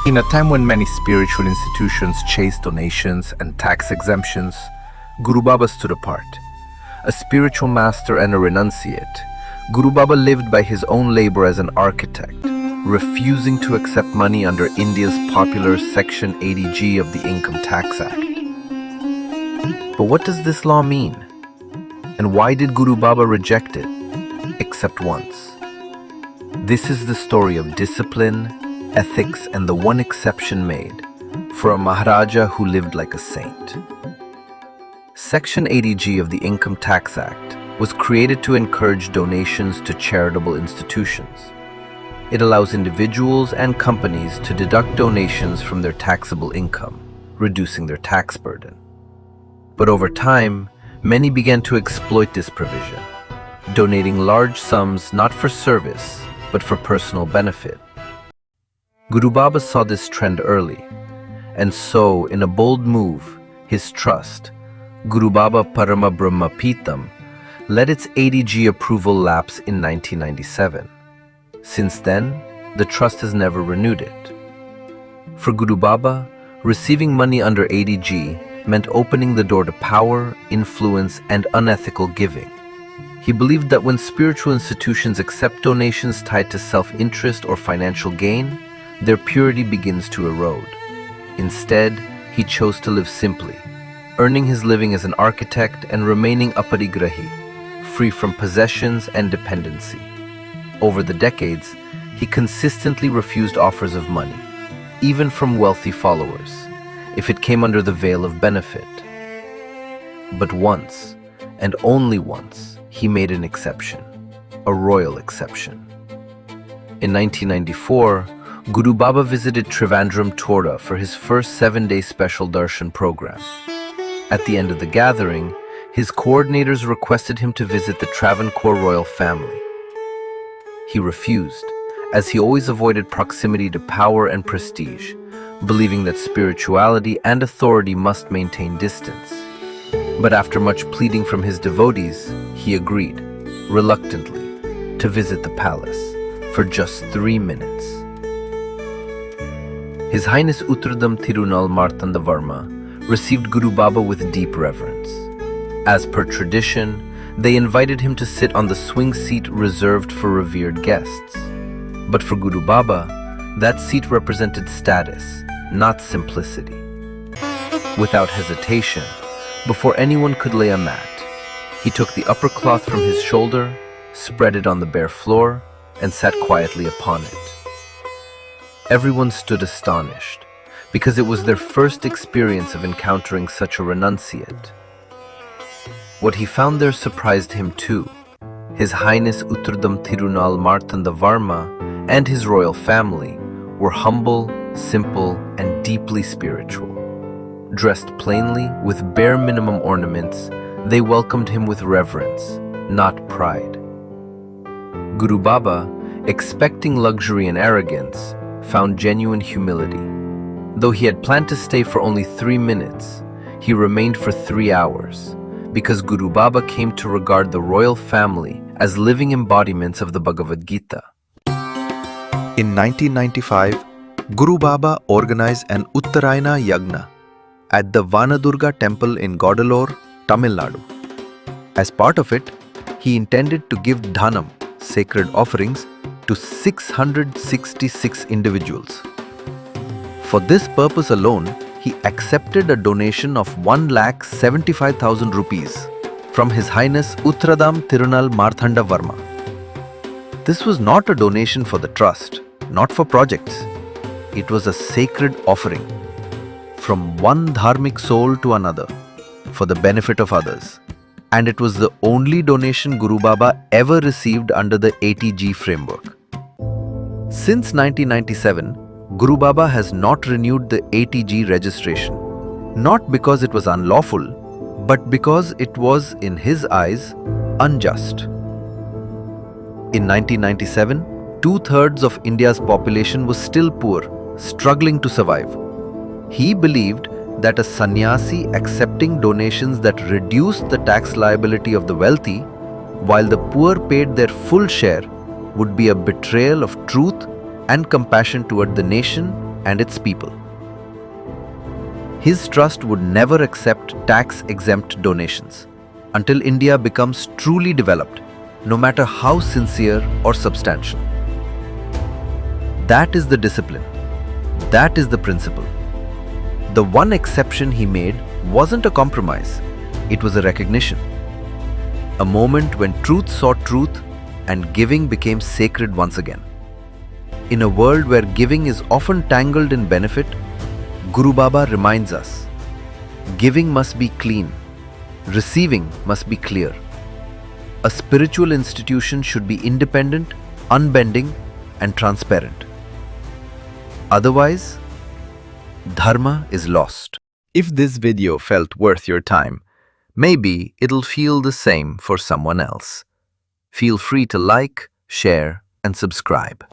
In a time when many spiritual institutions chased donations and tax exemptions, Guru Baba stood apart. A spiritual master and a renunciate, Guru Baba lived by his own labor as an architect, refusing to accept money under India's popular Section 80G of the Income Tax Act. But what does this law mean? And why did Guru Baba reject it, except once? This is the story of discipline, ethics, and the one exception made for a Maharaja who lived like a saint. Section 80G of the Income Tax Act was created to encourage donations to charitable institutions. It allows individuals and companies to deduct donations from their taxable income, reducing their tax burden. But over time, many began to exploit this provision, donating large sums not for service, but for personal benefit. Guru Baba saw this trend early, and so, in a bold move, his trust, Guru Baba Parama Brahma Pitam, let its 80G approval lapse in 1997. Since then, the trust has never renewed it. For Guru Baba, receiving money under 80G meant opening the door to power, influence, and unethical giving. He believed that when spiritual institutions accept donations tied to self-interest or financial gain, their purity begins to erode. Instead, he chose to live simply, earning his living as an architect and remaining aparigrahi, free from possessions and dependency. Over the decades, he consistently refused offers of money, even from wealthy followers, if it came under the veil of benefit. But once, and only once, he made an exception, a royal exception. In 1994, Guru Baba visited Trivandrum, Tora for his first 7-day special darshan program. At the end of the gathering, his coordinators requested him to visit the Travancore royal family. He refused, as he always avoided proximity to power and prestige, believing that spirituality and authority must maintain distance. But after much pleading from his devotees, he agreed, reluctantly, to visit the palace for just 3 minutes. His Highness Uttradam Thirunal Martanda Varma received Guru Baba with deep reverence. As per tradition, they invited him to sit on the swing seat reserved for revered guests. But for Guru Baba, that seat represented status, not simplicity. Without hesitation, before anyone could lay a mat, he took the upper cloth from his shoulder, spread it on the bare floor, and sat quietly upon it. Everyone stood astonished, because it was their first experience of encountering such a renunciate. What he found there surprised him too. His Highness Uttradam Thirunal Martanda Varma and his royal family were humble, simple, and deeply spiritual. Dressed plainly, with bare minimum ornaments, they welcomed him with reverence, not pride. Guru Baba, expecting luxury and arrogance, found genuine humility. Though he had planned to stay for only 3 minutes, he remained for 3 hours, because Guru Baba came to regard the royal family as living embodiments of the Bhagavad Gita. In 1995, Guru Baba organized an Uttarayana Yagna at the Vanadurga temple in Godalore, Tamil Nadu. As part of it, he intended to give dhanam, sacred offerings, to 666 individuals. For this purpose alone, he accepted a donation of 1,75,000 rupees from His Highness Uttradam Thirunal Marthanda Varma. This was not a donation for the trust, not for projects. It was a sacred offering from one dharmic soul to another for the benefit of others. And it was the only donation Guru Baba ever received under the 80G framework. Since 1997, Guru Baba has not renewed the 80G registration, not because it was unlawful, but because it was, in his eyes, unjust. In 1997, 2/3 of India's population was still poor, struggling to survive. He believed that a sannyasi accepting donations that reduced the tax liability of the wealthy, while the poor paid their full share, would be a betrayal of truth and compassion toward the nation and its people. His trust would never accept tax-exempt donations until India becomes truly developed, no matter how sincere or substantial. That is the discipline. That is the principle. The one exception he made wasn't a compromise, it was a recognition. A moment when truth sought truth and giving became sacred once again. In a world where giving is often tangled in benefit, Guru Baba reminds us, giving must be clean, receiving must be clear. A spiritual institution should be independent, unbending, and transparent. Otherwise, dharma is lost. If this video felt worth your time, maybe it'll feel the same for someone else. Feel free to like, share, and subscribe.